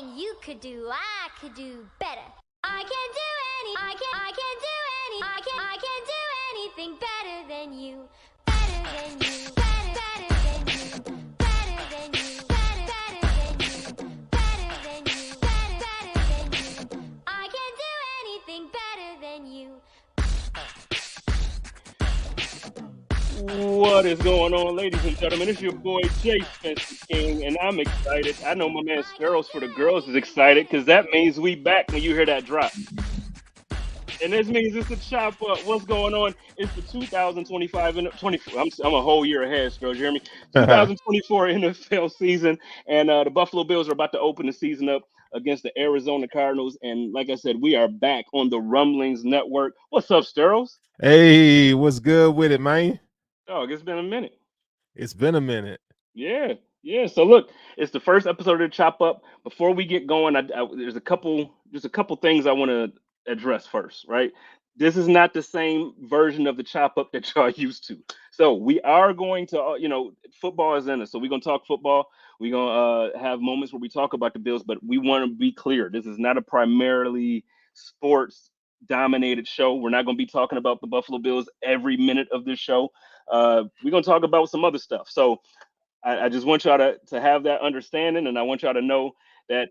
anything you could do, I could do better. I can do anything better than you. Better than you. Better than you. Better than you. Better than you. Better than you. Better than you. I can do anything better than you. What is going on, ladies and gentlemen? It's your boy JSpenceTheKing, and I'm excited. I know my man Sparrows for the girls is excited because that means we back when you hear that drop. And this means it's the Chop Up. What's going on? It's the 2025 and 24. I'm a whole year ahead, Sparrows. You hear me? 2024 NFL season, and the Buffalo Bills are about to open the season up against the Arizona Cardinals. And like I said, we are back on the Rumblings Network. What's up, Sparrows? Hey, what's good with it, man? Dog, it's been a minute. It's been a minute. Yeah. So look, it's the first episode of the Chop Up. Before we get going, there's a couple things I want to address first, right? This is not the same version of the Chop Up that y'all used to. So we are going to, football is in us. So we're gonna talk football. We're gonna have moments where we talk about the Bills, but we want to be clear. This is not a primarily sports dominated show. We're not gonna be talking about the Buffalo Bills every minute of this show. We're gonna talk about some other stuff. So I just want y'all to have that understanding, and I want y'all to know that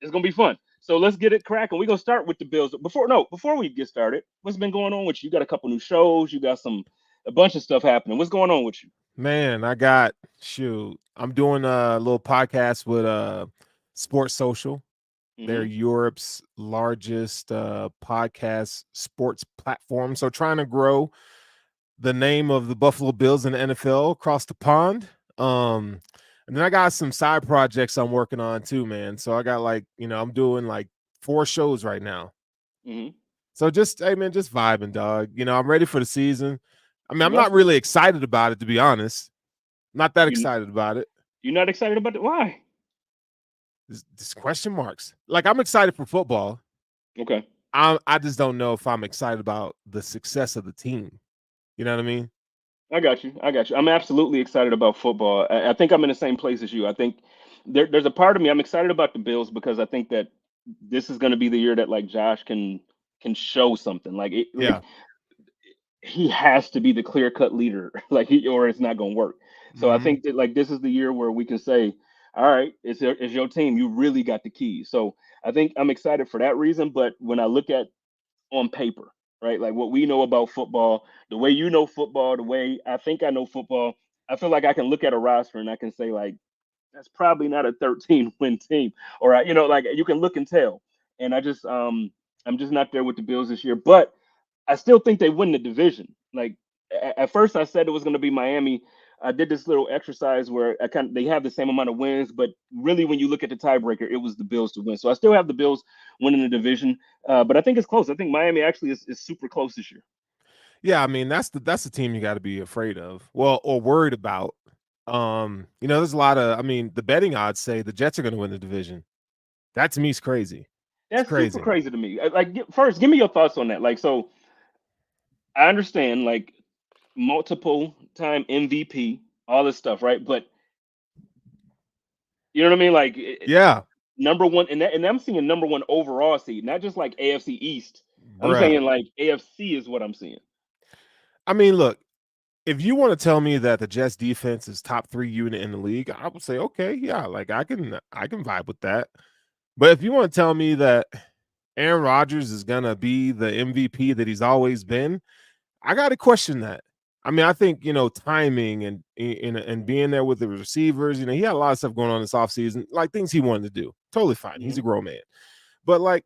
it's gonna be fun. So let's get it cracking. We're gonna start with the Bills. Before we get started, what's been going on with you? You got a couple new shows, you got a bunch of stuff happening. What's going on with you? Man, I'm doing a little podcast with Sports Social. They're Europe's largest podcast sports platform. So trying to grow the name of the Buffalo Bills in the NFL across the pond. And then I got some side projects I'm working on too, man. So I got I'm doing like 4 shows right now. So just vibing, dog. I'm ready for the season. I mean, I'm not really excited about it, to be honest. Not that excited about it. You're not excited about it? Why? This question marks. Like, I'm excited for football. Okay. I just don't know if I'm excited about the success of the team. You know what I mean? I got you. I'm absolutely excited about football. I think I'm in the same place as you. I think there's a part of me, I'm excited about the Bills because I think that this is going to be the year that like Josh can show something. He has to be the clear cut leader, or it's not going to work. So I think that like this is the year where we can say, all right, it's your team. You really got the keys. So I think I'm excited for that reason. But when I look at on paper, right, like what we know about football, the way you know football, the way I think I know football, I feel like I can look at a roster and I can say like, that's probably not a 13-win team, or like you can look and tell. And I'm just not there with the Bills this year, but I still think they win the division. Like at first I said it was going to be Miami. I did this little exercise where they have the same amount of wins, but really when you look at the tiebreaker, it was the Bills to win. So I still have the Bills winning the division, but I think it's close. I think Miami actually is super close this year. Yeah, I mean that's the team you got to be afraid of, or worried about. There's a lot of. I mean, the betting odds say the Jets are going to win the division. That to me is crazy. That's crazy. Super crazy to me. Like, first, give me your thoughts on that. Like, so I understand like multiple time MVP, all this stuff, right? But you know what I mean? Like, yeah, number one, and I'm seeing number one overall seed, not just like AFC East. I'm saying like AFC is what I'm seeing. I mean, look, if you want to tell me that the Jets defense is top 3 unit in the league, I would say, okay, yeah, like I can vibe with that. But if you want to tell me that Aaron Rodgers is going to be the MVP that he's always been, I got to question that. I mean, I think, timing and being there with the receivers, he had a lot of stuff going on this offseason, like things he wanted to do. Totally fine. He's a grown man. But like,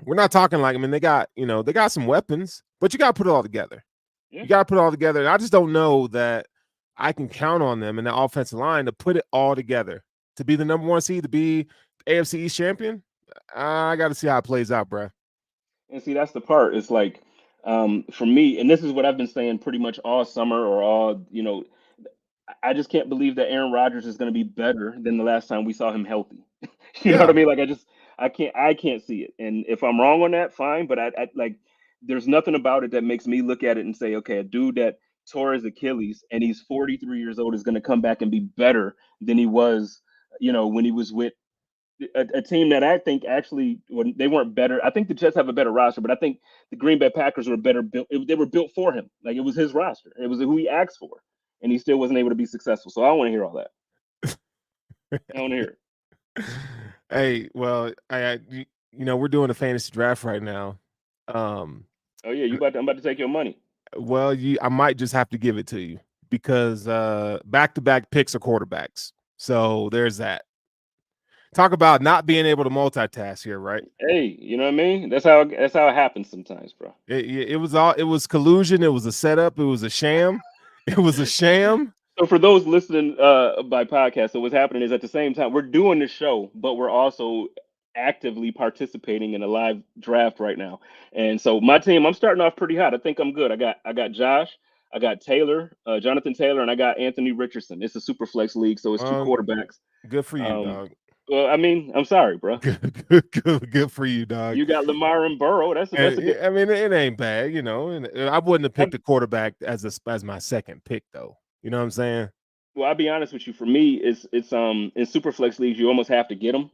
we're not talking like, I mean, they got some weapons, but you got to put it all together. Yeah. You got to put it all together. And I just don't know that I can count on them in the offensive line to put it all together to be the number 1 seed, to be AFC East champion. I got to see how it plays out, bro. And see, that's the part. It's like, for me, and this is what I've been saying pretty much all summer or all, I just can't believe that Aaron Rodgers is going to be better than the last time we saw him healthy. You know what I mean? Like, I can't see it. And if I'm wrong on that, fine. But I like, there's nothing about it that makes me look at it and say, okay, a dude that tore his Achilles and he's 43 years old is going to come back and be better than he was, when he was with a team that I think actually when they weren't better. I think the Jets have a better roster, but I think the Green Bay Packers were better built. They were built for him. Like it was his roster. It was who he asked for, and he still wasn't able to be successful. So I don't want to hear all that. I want to hear it. Hey, well, we're doing a fantasy draft right now. Oh yeah, I'm about to take your money. Well, I might just have to give it to you because back-to-back picks are quarterbacks. So there's that. Talk about not being able to multitask here, right? Hey, you know what I mean? That's how it happens sometimes, bro. It was collusion. It was a setup. It was a sham. It was a sham. So for those listening by podcast, so what's happening is at the same time we're doing the show, but we're also actively participating in a live draft right now. And so my team, I'm starting off pretty hot. I think I'm good. I got Josh, I got Taylor, Jonathan Taylor, and I got Anthony Richardson. It's a super flex league, so it's two quarterbacks. Good for you, dog. Well, I mean, I'm sorry, bro. Good for you, dog. You got Lamar and Burrow. That's a good. I mean, it ain't bad, you know. And I wouldn't have picked a quarterback as my second pick, though. You know what I'm saying? Well, I'll be honest with you. For me, it's in super flex leagues, you almost have to get them.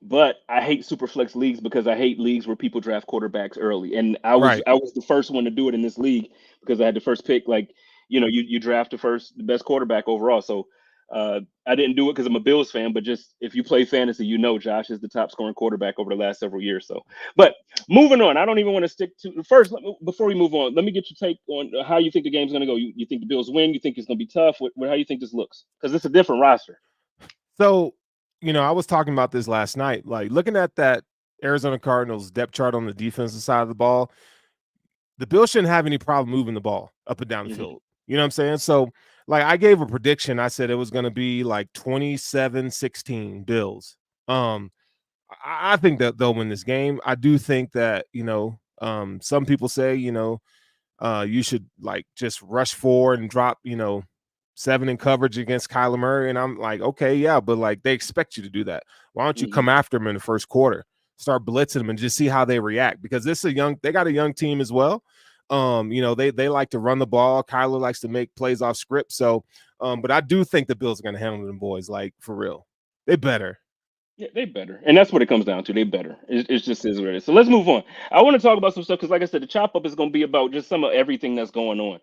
But I hate super flex leagues because I hate leagues where people draft quarterbacks early. And I was the first one to do it in this league because I had the first pick. Like, you draft the best quarterback overall. So I didn't do it because I'm a Bills fan, but just if you play fantasy, Josh is the top scoring quarterback over the last several years. So, but moving on, I don't even want to stick to first. Before we move on, let me get your take on how you think the game's going to go. You think the Bills win? You think it's going to be tough? How you think this looks? Because it's a different roster. So, I was talking about this last night. Like looking at that Arizona Cardinals depth chart on the defensive side of the ball, the Bills shouldn't have any problem moving the ball up and down the field. You know what I'm saying? So, like I gave a prediction. I said it was going to be like 27-16 Bills. I think that they'll win this game. I do think that, some people say, you should like just rush forward and drop, 7 in coverage against Kyler Murray. And I'm like, okay, yeah, but like they expect you to do that. Why don't you come after them in the first quarter, start blitzing them and just see how they react? Because they got a young team as well. They like to run the ball. Kyler likes to make plays off script. So, but I do think the Bills are going to handle them boys, like for real. They better. Yeah, they better. And that's what it comes down to. They better. It's just is what it is. So let's move on. I want to talk about some stuff because, like I said, the chop up is going to be about just some of everything that's going on.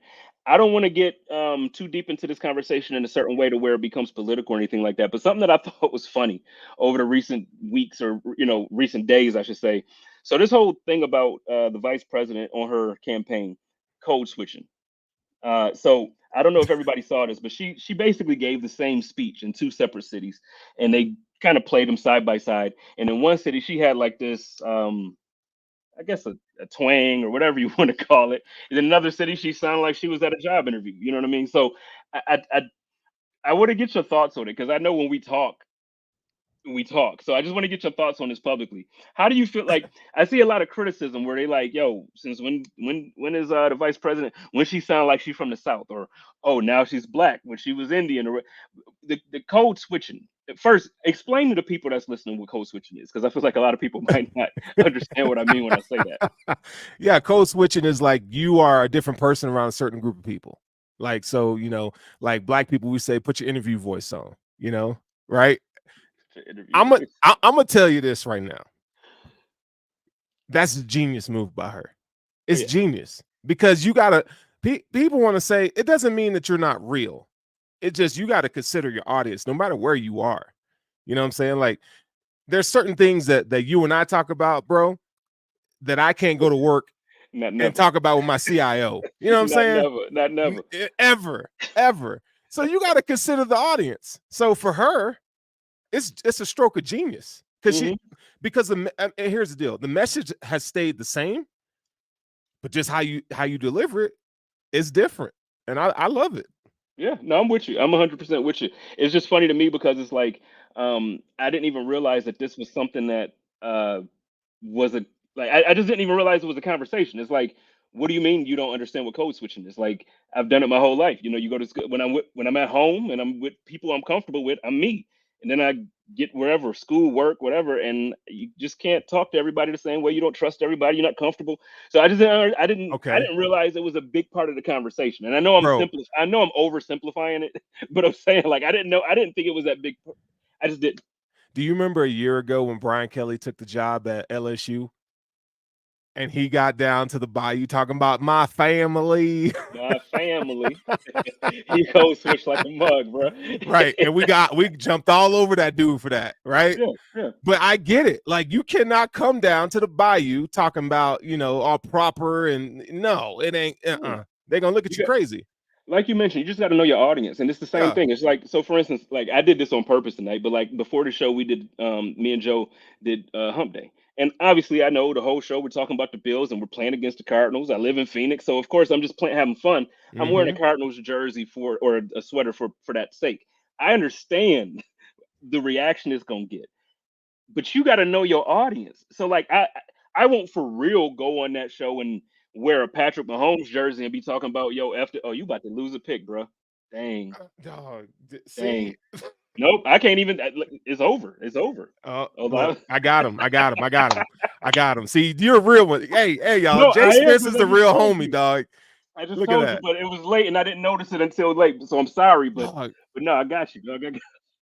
I don't want to get too deep into this conversation in a certain way to where it becomes political or anything like that. But something that I thought was funny over the recent weeks or, recent days, I should say. So this whole thing about the vice president on her campaign code switching. So I don't know if everybody saw this, but she basically gave the same speech in 2 separate cities, and they kind of played them side by side. And in one city, she had like this, I guess a twang or whatever you want to call it. In another city, she sounded like she was at a job interview. You know what I mean? So I want to get your thoughts on it because I know when we talk. So I just want to get your thoughts on this publicly. How do you feel? Like I see a lot of criticism where they like, yo, since when is the vice president when she sound like she's from the South, or oh now she's black when she was Indian, or the code switching. First, explain to the people that's listening what code switching is, because I feel like a lot of people might not understand what I mean when I say that. Yeah, code switching is like you are a different person around a certain group of people. Like, so, like black people, we say, put your interview voice on, right? I'm gonna tell you this right now. That's a genius move by her. It's genius because people want to say it doesn't mean that you're not real. It's just you got to consider your audience no matter where you are. You know what I'm saying? Like there's certain things that you and I talk about, bro, that I can't go to work and talk about with my CIO. You know what I'm saying? Never. Ever. So you got to consider the audience. So for her, it's a stroke of genius because and here's the deal: the message has stayed the same, but just how you deliver it is different, and I love it. Yeah, no, I'm with you. I'm 100% with you. It's just funny to me because it's like I didn't even realize that this was something that was I just didn't even realize it was a conversation. It's like, what do you mean you don't understand what code switching is? Like I've done it my whole life. You go to school when I'm at home and I'm with people I'm comfortable with. I'm me. And then I get wherever, school, work, whatever, and you just can't talk to everybody the same way. You don't trust everybody. You're not comfortable. So I didn't realize it was a big part of the conversation. And I know I'm oversimplifying it, but I'm saying like I didn't think it was that big. I just didn't. Do you remember a year ago when Brian Kelly took the job at LSU and he got down to the bayou talking about my family? My family. He code switched like a mug, bro. Right. And we jumped all over that dude for that, right? Yeah, yeah. But I get it. Like, you cannot come down to the bayou talking about, all proper and no, it ain't. They're gonna look at you crazy. Like you mentioned, you just got to know your audience, and it's the same thing. It's like, so for instance, like I did this on purpose tonight, but like before the show, we did me and Joe did Hump Day, and obviously I know the whole show we're talking about the Bills and we're playing against the Cardinals. I live in Phoenix, so of course I'm just playing having fun. I'm wearing a Cardinals jersey or a sweater for that sake. I understand the reaction it's gonna get, but you got to know your audience. So like I won't for real go on that show and wear a Patrick Mahomes jersey and be talking about after you about to lose a pick, bro. Dang, dog. dang. Nope, I can't even. It's over. It's over. Look, I got him. I got him. See, you're a real one. Hey, y'all. No, Jay Spence is the real homie, dog. I just told you, but it was late and I didn't notice it until late. So I'm sorry, but no, I got you, dog.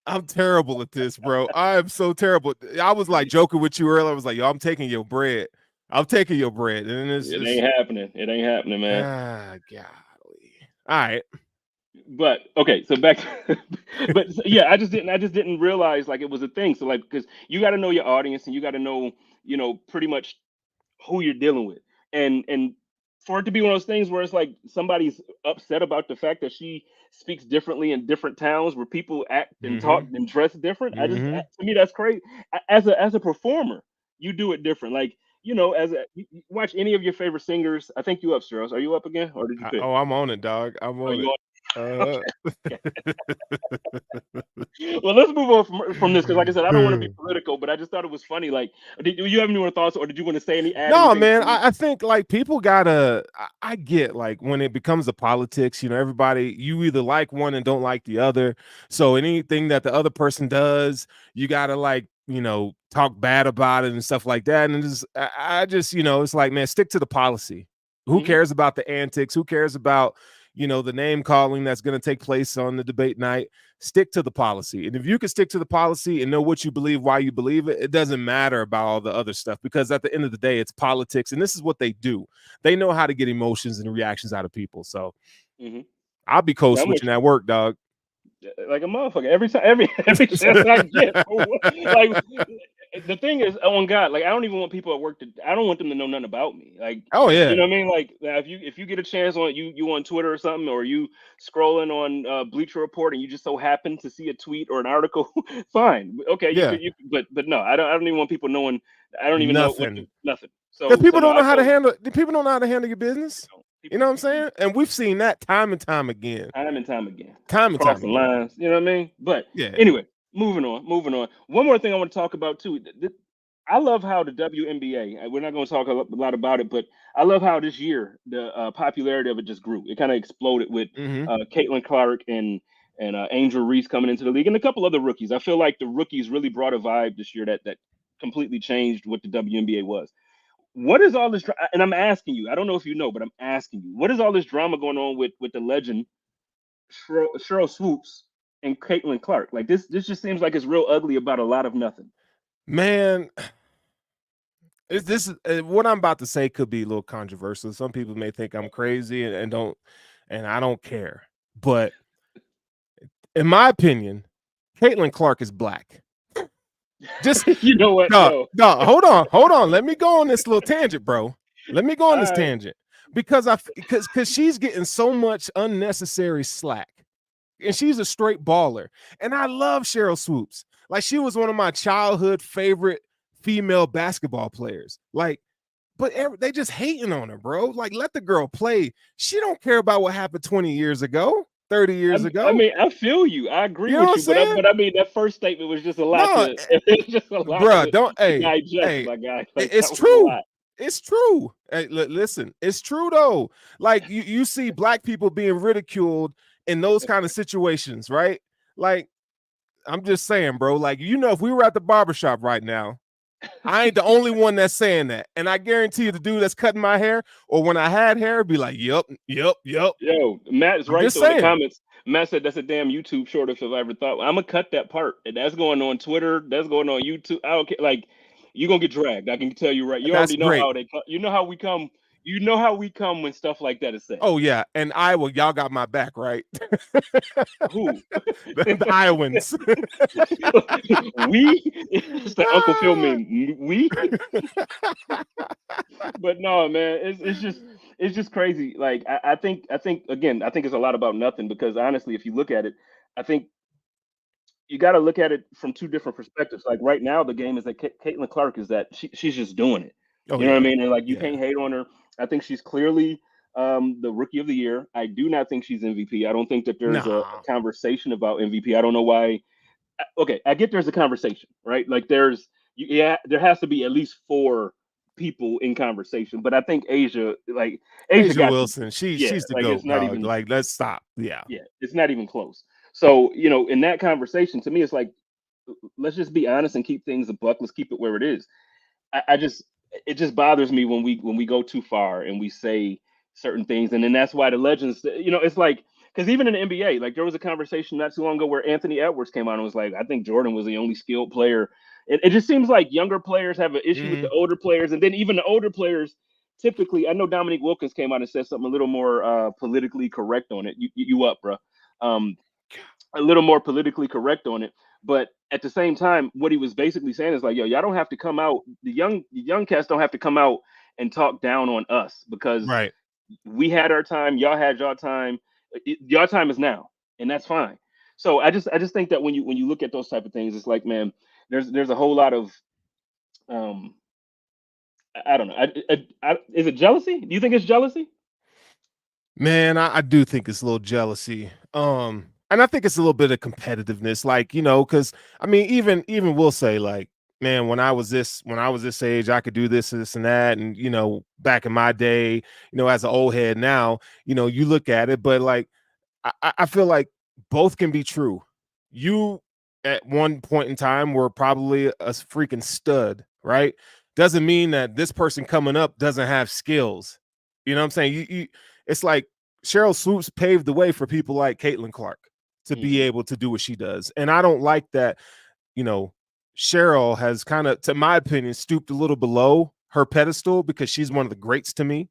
I'm terrible at this, bro. I am so terrible. I was like joking with you earlier. I was like, yo, I'm taking your bread. I'm taking your bread. And it ain't happening. It ain't happening, man. Golly. All right. But okay, so back to, but yeah, I just didn't realize like it was a thing. So like, because you got to know your audience and you got to know, pretty much who you're dealing with. And for it to be one of those things where it's like somebody's upset about the fact that she speaks differently in different towns where people act and talk and dress different. To me, that's crazy. As a performer, you do it different. Like, you watch any of your favorite singers. I think you up, Sterling. Are you up again, or did you pick? I'm on it, dog. I'm on it. Well, let's move on from this because, like I said, I don't want to be political, but I just thought it was funny. Like, do you have any more thoughts, or did you want to say any? No, man. I think like people gotta. I get like when it becomes a politics. Everybody, you either like one and don't like the other. So anything that the other person does, you gotta like talk bad about it and stuff like that. And I just it's like, man, stick to the policy. Who cares about the antics? Who cares about the name calling that's going to take place on the debate night? Stick to the policy. And if you can stick to the policy and know what you believe, why you believe it, it doesn't matter about all the other stuff, because at the end of the day, it's politics. And this is what they do. They know how to get emotions and reactions out of people. So I'll be code switching at work, dog. Like a motherfucker. Every chance I get. Like, the thing is, on God, like I don't even want people at work I don't want them to know nothing about me. Like, oh yeah, you know what I mean? Like, if you get a chance on you on Twitter or something, or you scrolling on Bleacher Report and you just so happen to see a tweet or an article, fine, okay, you could, but no, I don't even want people knowing. I don't even know nothing. So because people don't know how to handle. People don't know how to handle your business. You know what I'm saying? And we've seen that time and time again. Crossing lines. You know what I mean? But anyway. Moving on. One more thing I want to talk about too. I love how the WNBA. We're not going to talk a lot about it, but I love how this year the popularity of it just grew. It kind of exploded with Caitlin Clark and Angel Reese coming into the league, and a couple other rookies. I feel like the rookies really brought a vibe this year that completely changed what the WNBA was. What is all this? And I'm asking you. I don't know if you know, but I'm asking you. What is all this drama going on with the legend Sheryl Swoops and Caitlin Clark? Like this just seems like it's real ugly about a lot of nothing. Man, what I'm about to say could be a little controversial. Some people may think I'm crazy and I don't care. But in my opinion, Caitlin Clark is black. Just you know what? No, hold on. Let me go on this little tangent, bro. Let me go on this tangent because she's getting so much unnecessary slack. And she's a straight baller. And I love Sheryl Swoops. Like, she was one of my childhood favorite female basketball players. Like, but they just hating on her, bro. Like, let the girl play. She don't care about what happened 20 years ago, 30 years ago. I mean, I feel you. I agree with you. But I mean, that first statement was just a lot. It's just a lot. Bro, don't. Hey, my guy. Like, it's true. It's true. Hey, listen, it's true though. Like you see black people being ridiculed in those kind of situations, right? Like, I'm just saying, bro. Like, if we were at the barbershop right now, I ain't the only one that's saying that. And I guarantee you the dude that's cutting my hair, or when I had hair, be like, yep. Yo, Matt is right in the comments. Matt said that's a damn YouTube short if I've ever thought. I'm gonna cut that part. And that's going on Twitter. That's going on YouTube. I don't care. Like you're gonna get dragged. I can tell you right. You That's already know great. how they. You know how we come. You know how we come when stuff like that is said. Oh yeah, and Iowa, y'all got my back, right? Who? The Iowans. We? It's the Uncle Phil meme. We? But no, man, it's just crazy. Like I think again, I think it's a lot about nothing because honestly, if you look at it, I think you got to look at it from two different perspectives. Like right now, the game is that Caitlin Clark is that she's just doing it. Oh You know what I yeah, mean? And like you yeah. can't hate on her. I think she's clearly the rookie of the year. I do not think she's MVP. I don't think that there's a Nah, conversation about MVP. I don't know why. Okay, I get there's a conversation, right? Like yeah, there has to be at least four people in conversation. But I think Asia Asia got to, Wilson, yeah, she's the like it's goat, not dog. even, Like, let's stop. Yeah, yeah, it's not even close. So in that conversation, to me, it's like let's just be honest and keep things a buck. Let's keep it where it is. I just it just bothers me when we go too far and we say certain things, and then that's why the legends, it's like because even in the NBA, like there was a conversation not too long ago where Anthony Edwards came out and was like, I think Jordan was the only skilled player. It just seems like younger players have an issue with the mm, older players, and then even the older players. Typically, I know Dominique Wilkins came out and said something a little more politically correct on it. You up, bro? Um, a little more politically correct on it. But at the same time, what he was basically saying is like, yo, y'all don't have to come out. The young cats don't have to come out and talk down on us because right. we had our time, y'all had your time. Your time is now, and that's fine. So I just think that when you look at those type of things, it's like, man, there's a whole lot of um I don't know. Is it jealousy? Do you think it's jealousy? Man, I do think it's a little jealousy. And I think it's a little bit of competitiveness, like, because I mean, even we'll say like, man, when I was this age, I could do this and that. And back in my day, as an old head now, you look at it, but like I feel like both can be true. You at one point in time were probably a freaking stud, right? Doesn't mean that this person coming up doesn't have skills. You know what I'm saying? It's like Cheryl Swoops paved the way for people like Caitlin Clark to be Hmm. able to do what she does. And I don't like that, you know, Cheryl has kind of, to my opinion, stooped a little below her pedestal because she's one of the greats to me.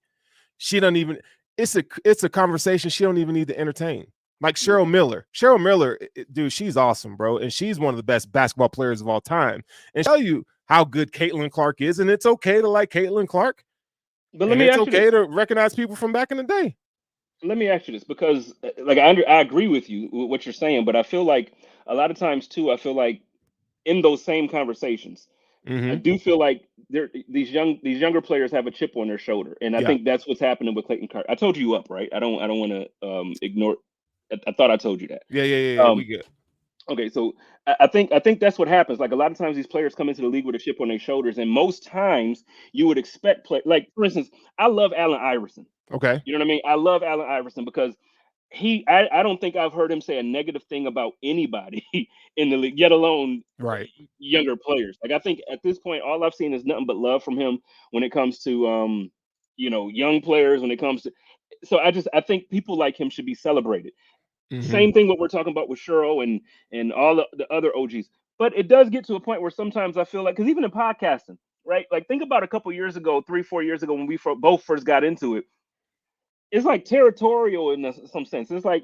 She doesn't even, it's a conversation she don't even need to entertain. Like Cheryl Yeah. Miller. Cheryl Miller, dude, she's awesome, bro. And she's one of the best basketball players of all time. And she'll tell you how good Caitlin Clark is. And it's okay to like Caitlin Clark. But let And me it's ask you okay this. to recognize people from back in the day. Let me ask you this because, like, I agree with you with what you're saying, but I feel like a lot of times too, I feel like in those same conversations, I Mm-hmm. do feel like these younger players have a chip on their shoulder, and I Yeah. think that's what's happening with Clayton Clark. I told you up, right? I don't want to ignore. I thought I told you that. Yeah. We Um, good. okay, so I think that's what happens. Like a lot of times, these players come into the league with a chip on their shoulders, and most times you would expect like for instance, I love Allen Iverson. Okay. You know what I mean? I love Allen Iverson because I don't think I've heard him say a negative thing about anybody in the league, yet alone Right. younger players. Like I think at this point, all I've seen is nothing but love from him when it comes to young players. When it comes to, so I think people like him should be celebrated. Mm-hmm. Same thing what we're talking about with Shuro and all the other OGs. But it does get to a point where sometimes I feel like because even in podcasting, right? Like think about a couple years ago, 3 4 years ago when we both first got into it, it's like territorial in some sense. It's like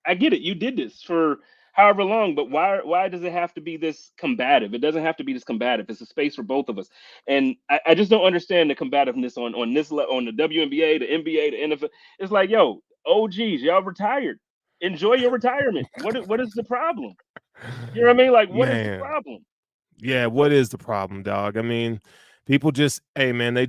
I get it. You did this for however long, but why does it have to be this combative? It doesn't have to be this combative. It's a space for both of us, and I just don't understand the combativeness on on the WNBA, the NBA, the NFL. It's like, yo, OGs, y'all retired. Enjoy your retirement. What is the problem? You know what I mean? Like, what is the Man. problem? Yeah, what is the problem, dog? I mean, people just, hey man, they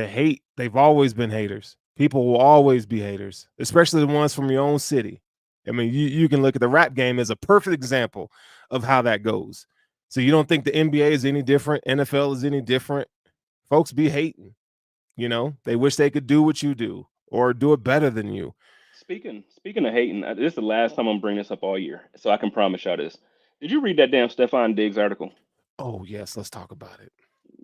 hate. They've always been haters. People will always be haters, especially the ones from your own city. I mean, you can look at the rap game as a perfect example of how that goes. So you don't think the NBA is any different, NFL is any different? Folks be hating, They wish they could do what you do or do it better than you. Speaking of hating, this is the last time I'm bringing this up all year, so I can promise y'all this. Did you read that damn Stefan Diggs article? Oh, yes, let's talk about it.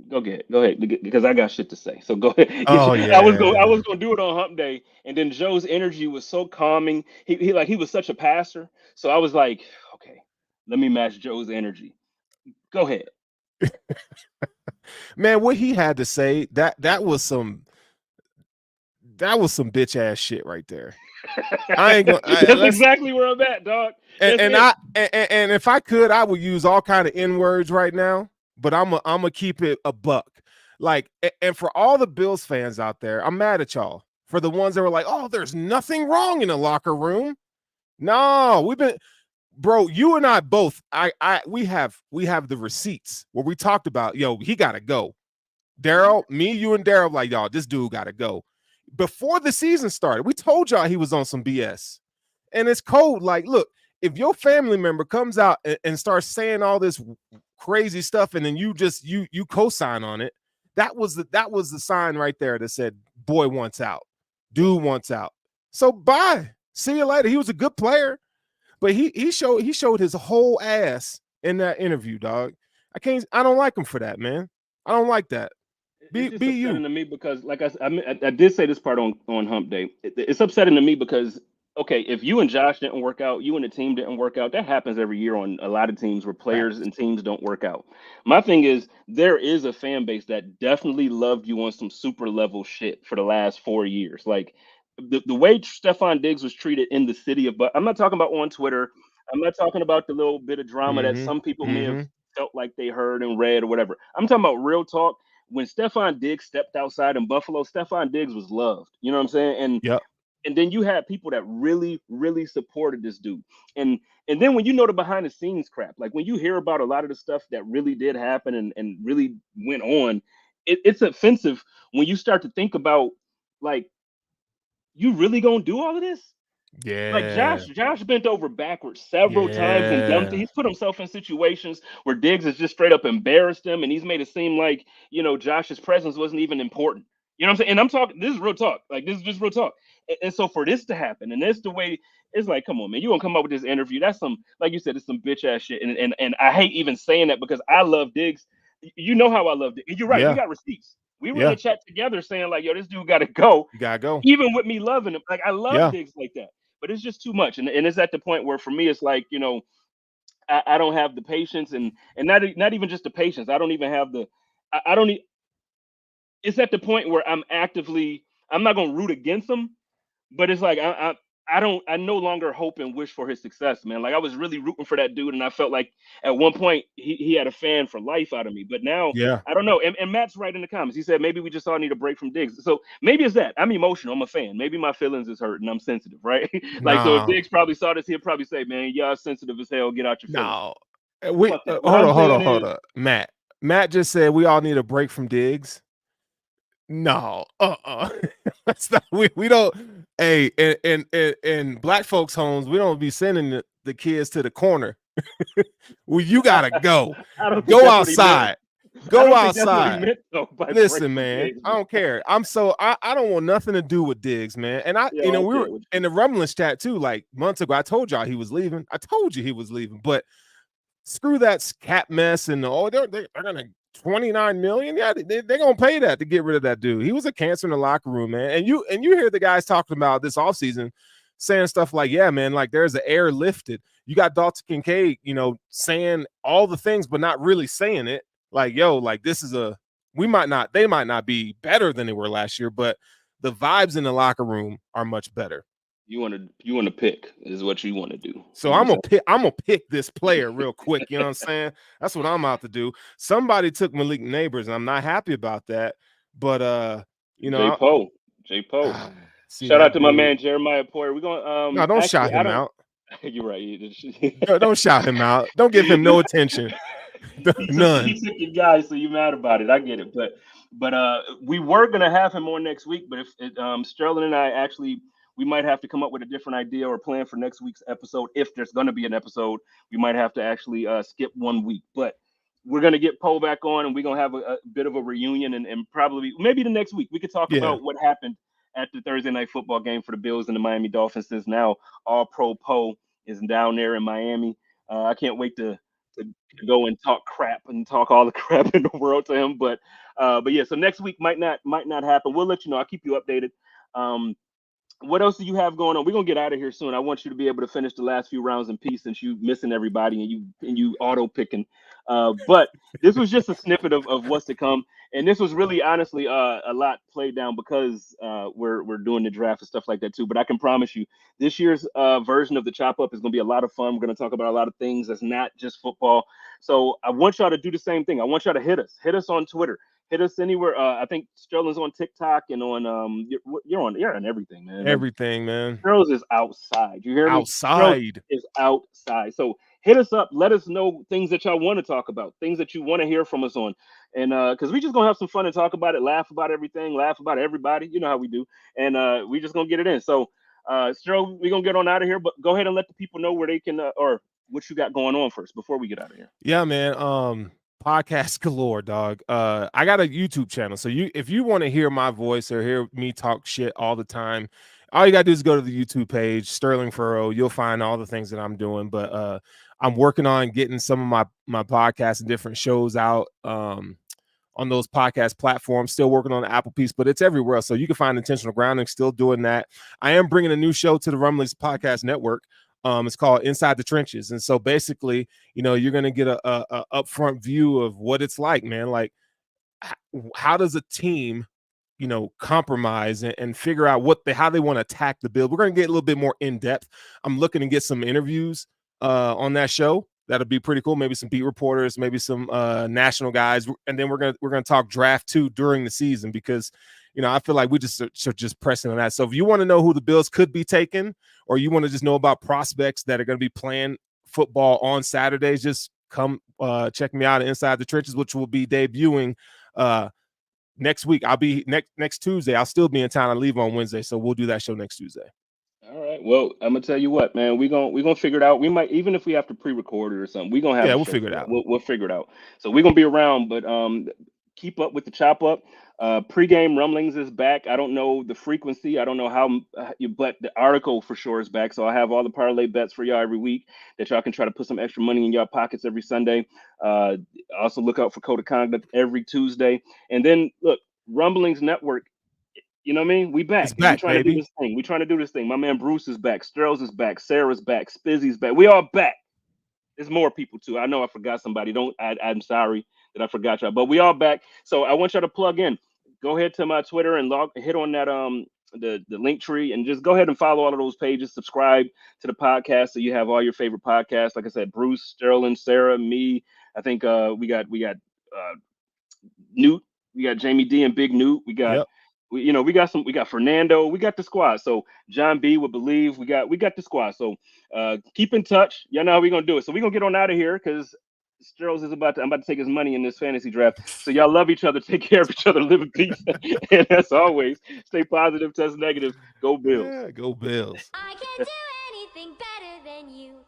Go ahead, because I got shit to say. So go ahead. Oh I yeah. was gonna do it on Hump Day, and then Joe's energy was so calming. He was such a passer. So I was like, okay, let me match Joe's energy. Go ahead. Man, what he had to say, that was some bitch ass shit right there. I ain't gonna That's let's exactly where I'm at, dog. That's and it. and if I could, I would use all kind of N words right now, but I'm gonna keep it a buck. Like, and for all the Bills fans out there, I'm mad at y'all for the ones that were like, "Oh, there's nothing wrong in the locker room." No, we've been, bro. You and I both. We have the receipts where we talked about, yo, he gotta go. Daryl, me, you, and Daryl, like, y'all, this dude gotta go. Before the season started, we told y'all he was on some BS. And it's cold. Like, look, if your family member comes out and starts saying all this crazy stuff, and then you just you co-sign on it, that was the sign right there that said, boy wants out, dude wants out. So bye. See you later. He was a good player, but he showed his whole ass in that interview, dog. I don't like him for that, man. I don't like that. It's just Be you. upsetting to me because, like I did say this part on Hump Day. It's upsetting to me because, okay, if you and Josh didn't work out, you and the team didn't work out, that happens every year on a lot of teams where players Facts. and teams don't work out. My thing is, there is a fan base that definitely loved you on some super level shit for the last 4 years. Like the way Stephon Diggs was treated in the city of, but I'm not talking about on Twitter. I'm not talking about the little bit of drama that Mm-hmm. some people may have Mm-hmm. felt like they heard and read or whatever. I'm talking about real talk. When Stephon Diggs stepped outside in Buffalo, Stephon Diggs was loved. You know what I'm saying? Yep. And then you had people that really, really supported this dude. And and then when you know the behind the scenes crap, like when you hear about a lot of the stuff that really did happen and really went on, it's offensive when you start to think about, like, you really gonna do all of this? Like Yeah. Josh bent over backwards several times and done Yeah. he's put himself in situations where Diggs has just straight up embarrassed him, and he's made it seem like, Josh's presence wasn't even important. You know what I'm saying? And I'm talking, this is real talk. Like, this is just real talk. And so for this to happen, and this the way, it's like, come on, man, you gonna come up with this interview? That's some, like you said, it's some bitch ass shit. And I hate even saying that because I love Diggs. You know how I love Diggs. You're right. We Yeah. got receipts. We were in Yeah. the chat together saying like, yo, this dude got to go, You gotta go. even with me loving him. Like, I love Yeah. Diggs like that, but it's just too much. And it's at the point where for me, it's like, I don't have the patience, and not even just the patience. I don't even have the, I don't, it's at the point where I'm not going to root against them, but it's like, I no longer hope and wish for his success, man. Like, I was really rooting for that dude, and I felt like at one point he had a fan for life out of me. But now Yeah. I don't know. And Matt's right in the comments. He said maybe we just all need a break from Diggs. So maybe it's that I'm emotional. I'm a fan. Maybe my feelings is hurt, and I'm sensitive, right? Like, so if No. Diggs probably saw this, he'll probably say, "Man, y'all sensitive as hell. Get out your feelings." No. We Fuck that. What hold I'm on, hold on, saying hold is, on. Matt. Matt just said we all need a break from Diggs. No. That's not, we don't, hey, in black folks' homes, we don't be sending the kids to the corner. Well, you gotta go. I don't think Go that's what he meant. outside. I Go don't think that's what he outside. meant though by break Listen, from man, Diggs, I man. don't care. I don't want nothing to do with Diggs, man. And Yeah, I don't we were care what in the Rumblings chat too, like months ago. I told y'all he was leaving. I told you he was leaving, but screw that cap mess and they're gonna 29 million. Yeah, they're gonna pay that to get rid of that dude. He was a cancer in the locker room, man. And you hear the guys talking about this offseason saying stuff like, yeah, man, like there's the air lifted. You got Dalton Kincaid, saying all the things, but not really saying it. Like, yo, like this is they might not be better than they were last year, but the vibes in the locker room are much better. You want to pick is what you want to do. So I'm gonna pick this player real quick. You know what I'm saying? That's what I'm out to do. Somebody took Malik Neighbors, and I'm not happy about that. But J Poe, J Poe. see Shout out that to my dude. man Jeremiah Poyer. We're going No, don't shout actually I him don't out. you're right. Don't shout him out. Don't give him no attention. None. He took your guy, so you mad about it. I get it. But we were gonna have him on next week, but if Sterling and I actually, we might have to come up with a different idea or plan for next week's episode. If there's gonna be an episode, we might have to actually skip 1 week. But we're gonna get Poe back on, and we're gonna have a bit of a reunion, and probably maybe the next week we could talk Yeah. about what happened at the Thursday night football game for the Bills and the Miami Dolphins. Since now All Pro Poe is down there in Miami, I can't wait to to go and talk crap and talk all the crap in the world to him. But yeah, so next week might not happen. We'll let you know. I'll keep you updated. What else do you have going on? We're gonna get out of here soon. I want you to be able to finish the last few rounds in peace, since you missing everybody and you auto picking. But this was just a snippet of what's to come, and this was really honestly a lot played down because we're doing the draft and stuff like that too. But I can promise you, this year's version of the Chop Up is gonna be a lot of fun. We're gonna talk about a lot of things that's not just football. So I want y'all to do the same thing. I want y'all to hit us on Twitter. Hit us anywhere. I think Sterling's on TikTok and on you're on everything, man. Like, Everything, man. Sterling is outside. You hear me? Sterling Outside. is outside. So hit us up. Let us know things that y'all want to talk about, things that you want to hear from us on, and because we just gonna have some fun and talk about it, laugh about everything, laugh about everybody. You know how we do, and we just gonna get it in. So Sterling, we're gonna get on out of here, but go ahead and let the people know where they can or what you got going on first before we get out of here. Yeah, man. Podcast galore, dog. I got a YouTube channel. So if you want to hear my voice or hear me talk shit all the time, all you gotta do is go to the YouTube page, Sterling Furrowh. You'll find all the things that I'm doing. But I'm working on getting some of my podcasts and different shows out on those podcast platforms. Still working on the Apple piece, but it's everywhere. So you can find Intentional Grounding. Still doing that. I am bringing a new show to the Rumblings Podcast Network. It's called Inside the Trenches. And so basically, you're going to get a upfront view of what it's like, man. Like, how does a team, compromise and figure out how they want to attack the build? We're going to get a little bit more in depth. I'm looking to get some interviews on that show. That'll be pretty cool. Maybe some beat reporters, maybe some national guys. And then we're going to talk draft too during the season, because I feel like we just are just pressing on that. So if you want to know who the Bills could be taking, or you want to just know about prospects that are going to be playing football on Saturdays, just come check me out at Inside the Trenches, which will be debuting next week. I'll be next Tuesday. I'll still be in town. I leave on Wednesday, so we'll do that show next Tuesday. All right. Well, I'm gonna tell you what, man. We're gonna figure it out. We might, even if we have to pre-record it or something, we're gonna have we'll figure it out. We'll figure it out. So we're gonna be around, but keep up with the Chop Up. Pre-game rumblings is back. I don't know the frequency. I don't know how, but the article for sure is back. So I have all the parlay bets for y'all every week that y'all can try to put some extra money in y'all pockets every Sunday. Also look out for Code of Conduct every Tuesday. And then look, Rumblings Network. You know what I mean? We back. It's back, to do this thing. We trying to do this thing. My man Bruce is back. Sterls is back. Sarah's back. Spizzy's back. We all back. There's more people too. I know I forgot somebody. I'm sorry that I forgot y'all, but we all back. So I want y'all to plug in. Go ahead to my Twitter and hit on that the link tree, and just go ahead and follow all of those pages. Subscribe to the podcast so you have all your favorite podcasts. Like I said, Bruce, Sterling, Sarah, me. I think we got Newt. We got Jamie D and Big Newt. We got. Yep. We got Fernando, we got the squad. So John B would believe we got the squad. So keep in touch. Y'all know how we're gonna do it. So we're gonna get on out of here because Sterls is I'm about to take his money in this fantasy draft. So y'all love each other, take care of each other, live in peace. And as always, stay positive, test negative. Go Bills. Yeah, go Bills. I can't do anything better than you.